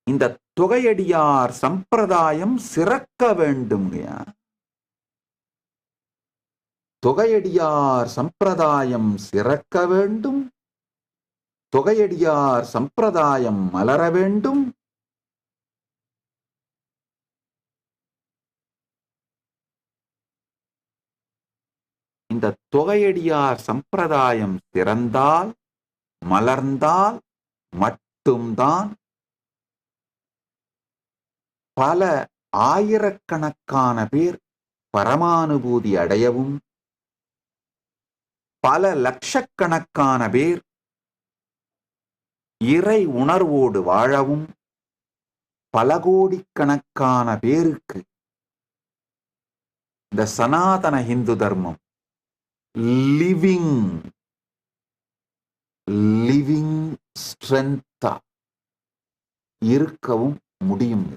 இந்த தொகையடியார் சம்பிரதாயம் சிறக்க வேண்டும்யா. தொகையடியார் சம்பிரதாயம் சிறக்க வேண்டும், தொகையடியார் சம்பிரதாயம் மலர வேண்டும். இந்த தொகையடியார் சம்பிரதாயம் சிறந்தால், மலர்ந்தால் மட்டும்தான் பல ஆயிரக்கணக்கான பேர் பரமானுபூதி அடையவும், பல லட்சக்கணக்கான பேர் இறை உணர்வோடு வாழவும், பல கோடிக்கணக்கான பேருக்கு இந்த சனாதன இந்து தர்மம் லிவிங் ஸ்ட்ரென்த்தா இருக்கவும் முடியும்.